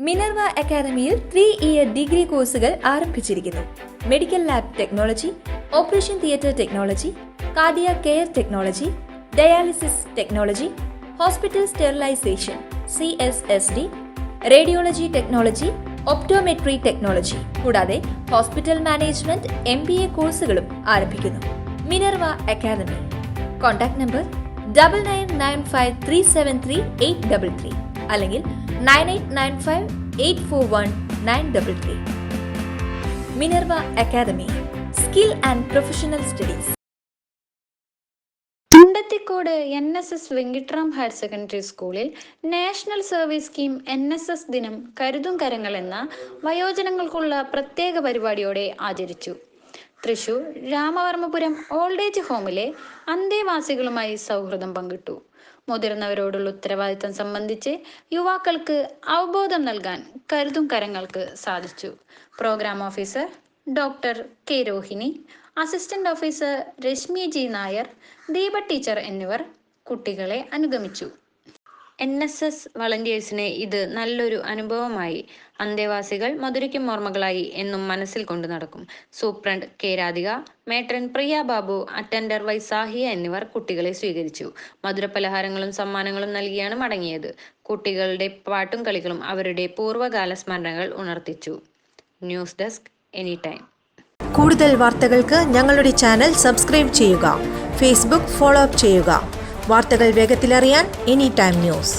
Minerva അക്കാദമിയിൽ 3-ഇയർ degree കോഴ്സുകൾ ആരംഭിച്ചിരിക്കുന്നു. Medical lab technology, operation theatre technology, cardiac care technology, dialysis technology, hospital sterilisation (CSSD), radiology technology, optometry technology കൂടാതെ hospital management MBA കോഴ്സുകളും ആരംഭിക്കുന്നു. Minerva academy. Contact number 9995373833 അല്ലെങ്കിൽ 9895841933. Minerva academy, skill and professional studies. Kundathikode NSS Venkittaram higher secondary സ്കൂളിൽ national service scheme NSS ദിനം കരുതും കരങ്ങൾ എന്ന വയോജനങ്ങൾക്കുള്ള പ്രത്യേക പരിപാടിയോടെ ആചരിച്ചു. തൃശൂർ രാമവർമ്മപുരം ഓൾഡ് ഏജ് ഹോമിലെ അന്തേവാസികളുമായി സൗഹൃദം പങ്കിട്ടു. മുതിർന്നവരോടുള്ള ഉത്തരവാദിത്തം സംബന്ധിച്ച് യുവാക്കൾക്ക് അവബോധം നൽകാൻ കരുതും കരങ്ങൾക്ക് സാധിച്ചു. Programme officer doctor K. Rohini, assistant officer Rashmi G. Nair, Deepa teacher എന്നിവർ കുട്ടികളെ അനുഗമിച്ചു. NSS വളണ്ടിയേഴ്സിന് ഇത് നല്ലൊരു അനുഭവമായി. അന്തേവാസികൾ മധുരയ്ക്കും ഓർമ്മകളായി എന്നും മനസ്സിൽ കൊണ്ടു നടക്കും. Superintendent K. രാധിക, മേട്രൻ പ്രിയ ബാബു, അറ്റൻഡർ Y. സാഹിയ എന്നിവർ കുട്ടികളെ സ്വീകരിച്ചു. മധുരപലഹാരങ്ങളും സമ്മാനങ്ങളും നൽകിയാണ് മടങ്ങിയത്. കുട്ടികളുടെ പാട്ടും കളികളും അവരുടെ പൂർവ്വകാല സ്മരണകൾ ഉണർത്തിച്ചു. News desk any time. കൂടുതൽ വാർത്തകൾക്ക് ഞങ്ങളുടെ ചാനൽ സബ്സ്ക്രൈബ് ചെയ്യുക. ഫേസ്ബുക്ക് ഫോളോ അപ്പ് ചെയ്യുക. വാർത്തകൾ വേഗത്തിലറിയാൻ എനി ടൈം ന്യൂസ്.